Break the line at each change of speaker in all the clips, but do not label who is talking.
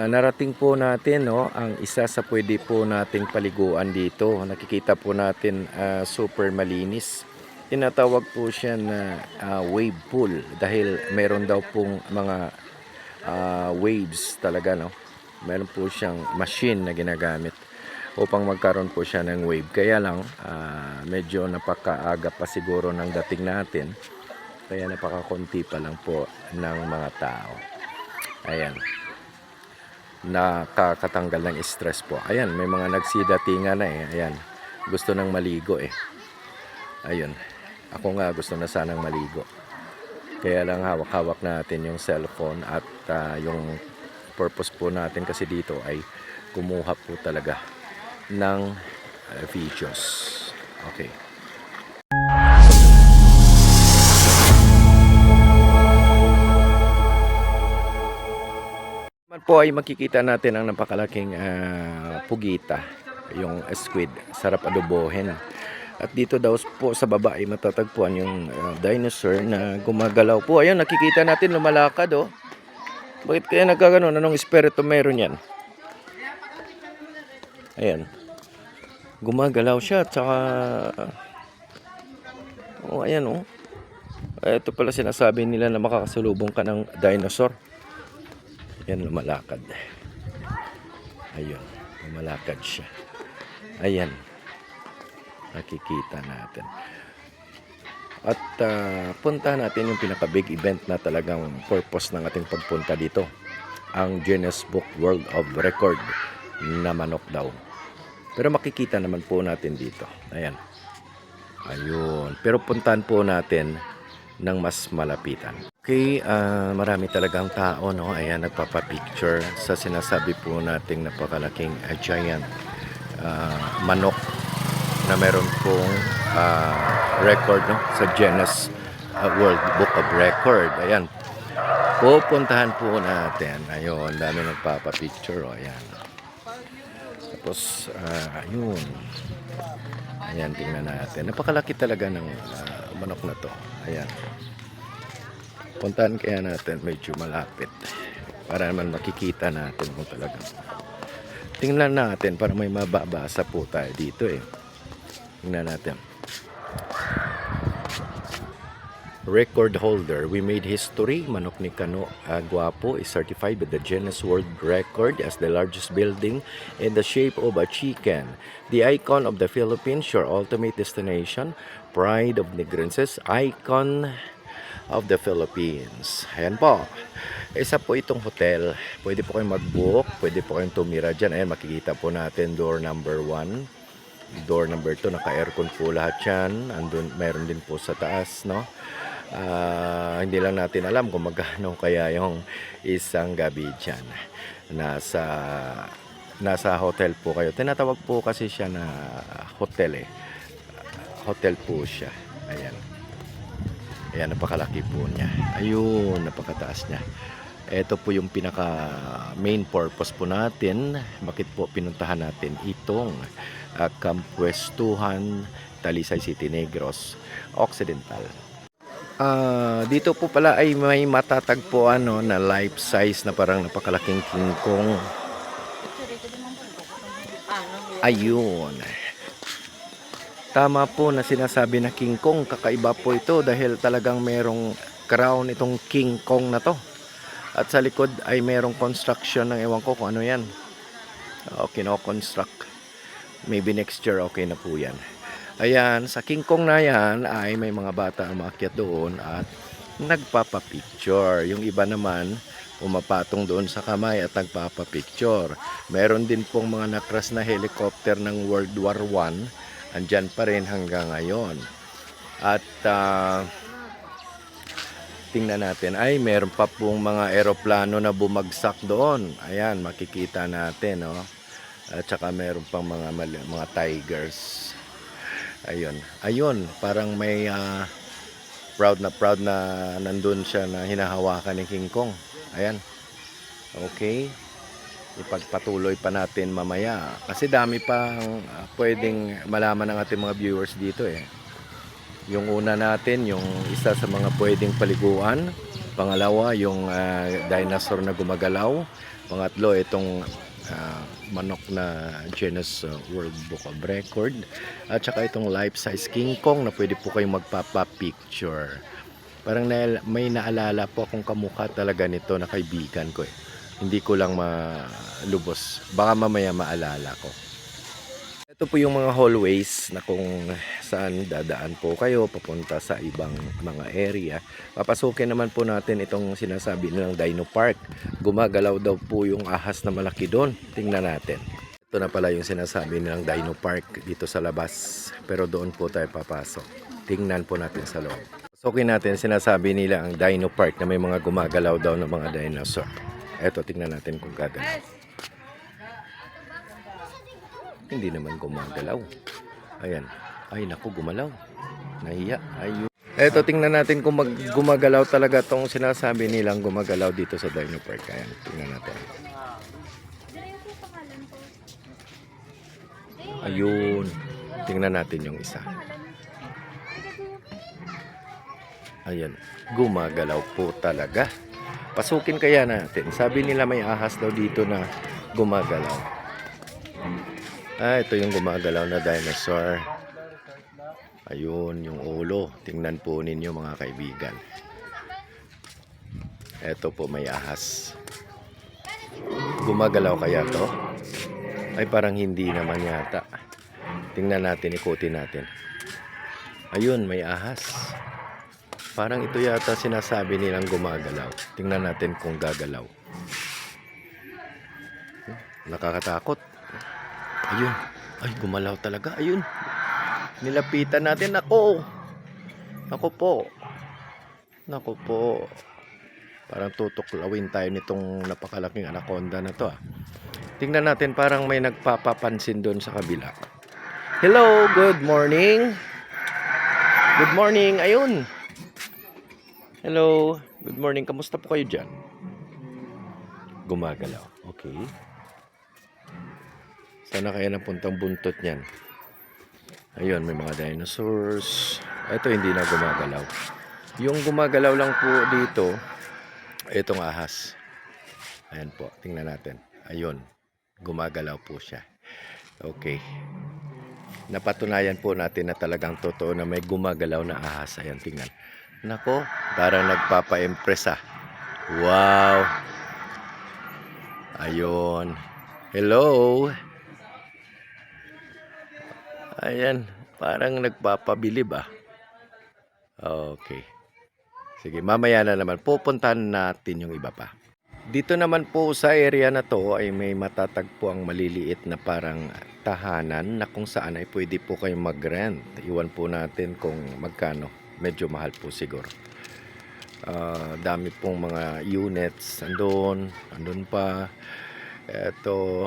narating po natin, no, ang isa sa pwede po nating paliguan dito. Nakikita po natin super malinis. Tinatawag po siya na wave pool dahil meron daw pong mga waves talaga, no. Meron po siyang machine na ginagamit upang magkaroon po siya ng wave. Kaya lang medyo napakaaga pa siguro ng dating natin. Kaya napakakunti pa lang po ng mga tao. Ayan. Nakakatanggal ng stress po. Ayan, may mga nagsidatingan na eh. Ayan, gusto nang maligo eh. Ayun, ako nga gusto na sanang maligo. Kaya lang hawak-hawak natin yung cellphone at yung purpose po natin kasi dito ay kumuha po talaga ng videos. Okay. Po ay makikita natin ang napakalaking pugita, yung squid, sarap adobohin. At dito daw po sa baba ay matatagpuan yung dinosaur na gumagalaw po. Ayun, nakikita natin lumalakad oh. Bakit kaya nagkaganon? Anong espiritu meron yan? Ayan, gumagalaw siya at saka oh, ayan oh. Ito pala sinasabi nila na makakasalubong ka ng dinosaur. Yan, lumalakad. Ayun, lumalakad siya. Ayan, nakikita natin. At punta natin yung pinaka-big event na talagang purpose ng ating pagpunta dito. Ang Guinness Book World of Record na manok daw. Pero makikita naman po natin dito. Ayan. Ayun. Pero puntahan po natin ng mas malapitan. Okay, marami talagang tao, no? Ayan, nagpapapicture sa sinasabi po nating napakalaking giant manok na meron pong record, no? Sa Guinness World Book of Record. Ayan, pupuntahan po natin. Ayun, dami nagpapapicture, oh, ayan. Tapos, ayun. Ayan, tingnan natin. Napakalaki talaga ng manok na to. Ayan. Puntahan kaya natin medyo malapit para naman makikita natin kung talagang tingnan natin para may mababasa po tayo dito eh. Tingnan natin. Record holder, we made history. Manok ni Kano Guapo is certified with the Guinness World Record as the largest building in the shape of a chicken. The icon of the Philippines, your ultimate destination, pride of Negrenses, icon of the Philippines. Ayan po. Isa po itong hotel. Pwede po kayong mag-book. Pwede po kayong tumira dyan. Ayan, makikita po natin door number 1. Door number 2. Naka-aircon po lahat yan. Andun, mayroon din po sa taas, no? Hindi lang natin alam kung magkano kaya yung isang gabi dyan. Nasa hotel po kayo. Tinatawag po kasi siya na hotel eh. Hotel po siya. Ayan. Ayan, napakalaki po niya. Ayun, napakataas niya. Ito po yung pinaka main purpose po natin. Bakit po pinuntahan natin itong Kampwestuhan, Talisay City, Negros Occidental. Dito po pala ay may matatagpuan, no, na life size na parang napakalaking King Kong. Ayun. Tama po na sinasabi na King Kong. Kakaiba po ito dahil talagang merong crown itong King Kong na to. At sa likod ay merong construction ng ewan ko kung ano yan. Kino-construct. Maybe next year okay na po yan. Ayan, sa King Kong na yan ay may mga bata ang maakyat doon at nagpapapicture. Yung iba naman pumapatong doon sa kamay at nagpapapicture. Meron din pong mga nakras na helicopter ng World War I. Andyan pa rin hanggang ngayon. At tingnan natin, ay meron pa pong mga eroplano na bumagsak doon. Ayan, makikita natin, no? At saka meron pang mga tigers. Ayun, ayun, parang may proud na nandun siya na hinahawakan ni King Kong. Ayan. Okay. Ipagpatuloy pa natin mamaya kasi dami pang pwedeng malaman ng ating mga viewers dito eh. Yung una natin, yung isa sa mga pwedeng paliguan. Pangalawa, yung dinosaur na gumagalaw. Pangatlo, itong manok na Guinness World Book of Record. At saka itong life-size King Kong na pwede po kayong magpapa-picture. Parang may naalala po akong kamukha talaga nito na kaibigan ko eh. Hindi ko lang malubos. Baka mamaya maalala ko. Ito po yung mga hallways na kung saan dadaan po kayo papunta sa ibang mga area. Papasukin naman po natin itong sinasabi nilang Dino Park. Gumagalaw daw po yung ahas na malaki doon. Tingnan natin. Ito na pala yung sinasabi nilang Dino Park dito sa labas. Pero doon po tayo papasok. Tingnan po natin sa loob. Pasukin natin, sinasabi nila ang Dino Park na may mga gumagalaw daw ng mga dinosaur. Ito, tingnan natin kung gagalaw. Hindi naman gumagalaw. Ayan. Ay, naku, gumalaw. Nahiya. Ayun. Eto, tingnan natin kung gumagalaw talaga tong sinasabi nilang gumagalaw dito sa Dino Park. Ayan, tingnan natin. Ayun. Tingnan natin yung isa. Ayan. Gumagalaw po talaga. Pasukin kaya natin. Sabi nila may ahas daw dito na gumagalaw. Ito yung gumagalaw na dinosaur. Ayun, yung ulo. Tingnan po ninyo mga kaibigan. Ito po may ahas. Gumagalaw kaya to? Ay parang hindi naman yata. Tingnan natin, ikutin natin. Ayun, may ahas. Parang ito yata sinasabi nilang gumagalaw. Tingnan natin kung gagalaw. Nakakatakot. Ayun. Ay, gumalaw talaga. Ayun. Nilapitan natin. Ako. Ako po. Naku po. Parang tutuklawin tayo nitong napakalaking anaconda na to. Tingnan natin, parang may nagpapapansin doon sa kabila. Hello, good morning. Good morning. Ayun. Hello. Good morning. Kamusta po kayo dyan? Gumagalaw. Okay. Sana kaya napuntang buntot niyan. Ayun, may mga dinosaurs. Ito hindi na gumagalaw. Yung gumagalaw lang po dito, itong ahas. Ayan po, tingnan natin. Ayun, gumagalaw po siya. Okay. Napatunayan po natin na talagang totoo na may gumagalaw na ahas. Ayan, tingnan. Nako, parang nagpapa-impress ah. Wow. Ayun. Hello. Ayan, parang nagpapabilib ah. Okay. Sige, mamaya na naman pupuntahan natin yung iba pa. Dito naman po sa area na to ay may matatagpo ang maliliit na parang tahanan na kung saan ay pwede po kayong mag-rent. Iwan po natin kung magkano. Medyo mahal po siguro. Dami pong mga units. Andun pa. Ito,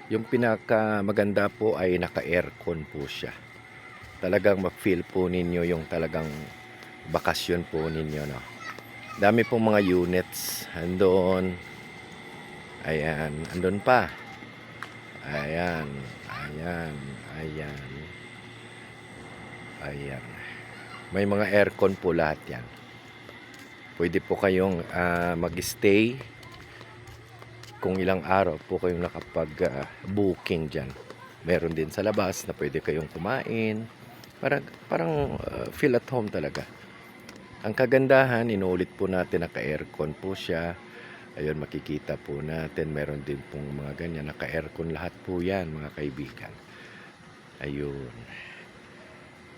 yung pinaka maganda po ay naka-aircon po siya. Talagang ma-feel po ninyo yung talagang bakasyon po ninyo, no? Dami pong mga units. Andun. Ayan. Andun pa. Ayan. Ayan. Ayan. Ayan. May mga aircon po lahat yan. Pwede po kayong mag-stay kung ilang araw po kayong nakapag-booking dyan. Meron din sa labas na pwede kayong kumain. Parang feel at home talaga. Ang kagandahan, inuulit po natin, naka-aircon po siya. Ayun, makikita po natin. Meron din pong mga ganyan. Naka-aircon lahat po yan, mga kaibigan. Ayun.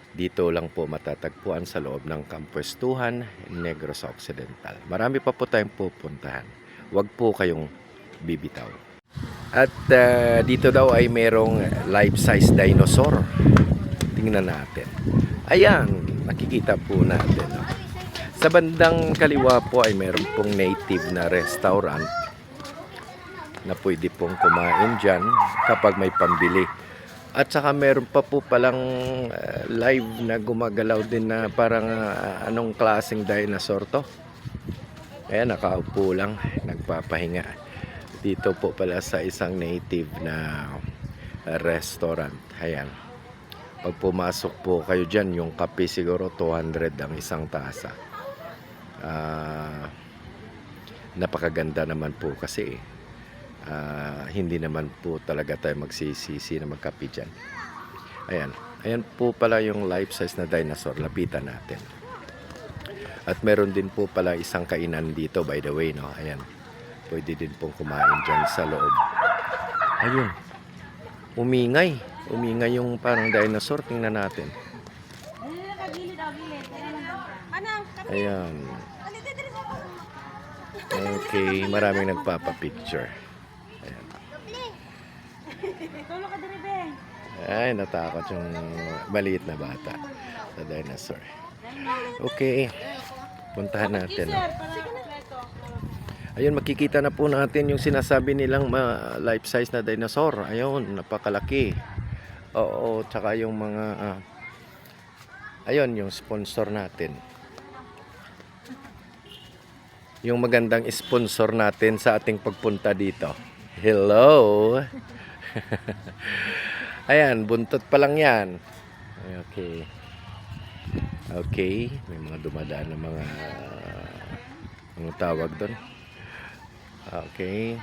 Dito lang po matatagpuan sa loob ng Kampuestuhan, Negros Occidental. Marami pa po tayong pupuntahan. Huwag po kayong bibitaw. At dito daw ay merong life-size dinosaur. Tingnan natin. Ayan, nakikita po natin. Sa bandang kaliwa po ay meron pong native na restaurant na pwede pong kumain dyan kapag may pambili. At saka meron pa po palang live na gumagalaw din na parang anong klaseng dinosaur to. Ayan, nakaupo lang, nagpapahinga. Dito po pala sa isang native na restaurant. Ayan. Pag pumasok po kayo dyan, yung kape siguro 200 ang isang tasa. Napakaganda naman po kasi hindi naman po talaga tayo magsisisi na magkape dyan. Ayan. Ayan po pala yung life size na dinosaur. Lapitan natin. At meron din po pala isang kainan dito, by the way, no? Ayan. Pwede din pong kumain dyan sa loob. Ayun. Umingay. Umingay yung parang dinosaur. Tingnan natin. Ayan. Okay. Maraming nagpapapicture. Ayan. Ay, natakot yung maliit na bata sa dinosaur. Okay. Puntahan natin. Ayun, makikita na po natin yung sinasabi nilang life size na dinosaur. Ayun, napakalaki. Oo, tsaka yung mga ayun, yung sponsor natin. Yung magandang sponsor natin sa ating pagpunta dito. Hello. Ayan, buntot pa lang yan. Okay. Okay, may mga dumadaan na mga anong tawag doon. Okay.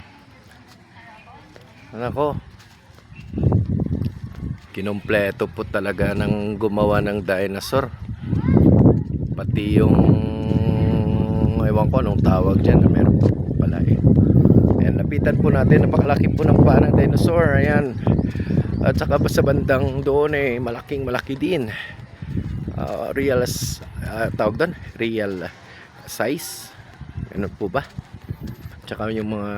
Nako. Kinompleto po talaga ng gumawa ng dinosaur. Pati yung ewan ko anong tawag dyan na meron pa po pala eh. Ayan, lapitan po natin. Napakalaki po ng paa ng dinosaur. Ayan. At saka sa bandang doon eh, malaki din. Tawag doon? Real size. Ano po ba? Tsaka yung mga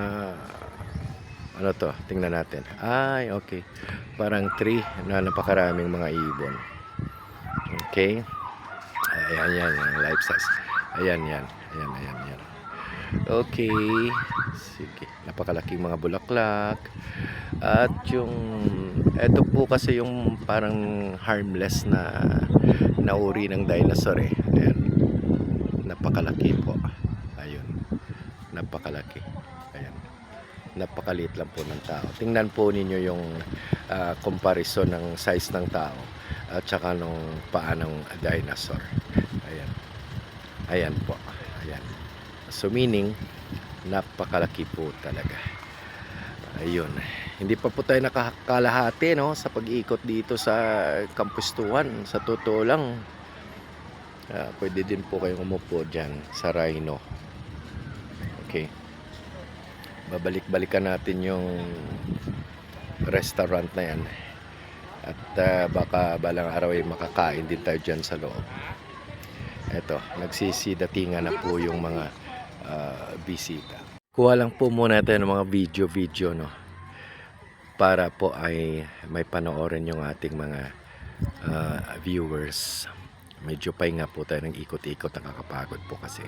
ano to, tingnan natin. Ay, okay. Parang tree na napakaraming mga ibon. Okay. Ayan, yan, life size. Ayan. Okay. Sige. Napakalaking mga bulaklak. At yung eto po kasi yung parang harmless na uri ng dinosaur eh. Ayan. Napakalaki po. Ayun. Napakalaki. Ayan. Napakaliit lang po ng tao. Tingnan po ninyo yung comparison ng size ng tao at saka nung paa ng dinosaur. Ayan. Ayan po. Ayan. So meaning, napakalaki po talaga. Ayun. Hindi pa po tayo nakakalahati no, sa pag-ikot dito sa Kampustuhan. Sa totoo lang, pwede din po kayong umupo dyan sa Rhino. Okay. Babalik-balikan natin yung restaurant na yan. At baka balang araw ay makakain din tayo dyan sa loob. Eto, nagsisidatingan na po yung mga bisita. Kuha lang po muna tayo ng mga video no, para po ay may panoorin yung ating mga viewers. Medyo pahinga po tayo ng ikot-ikot, nakakapagod po kasi.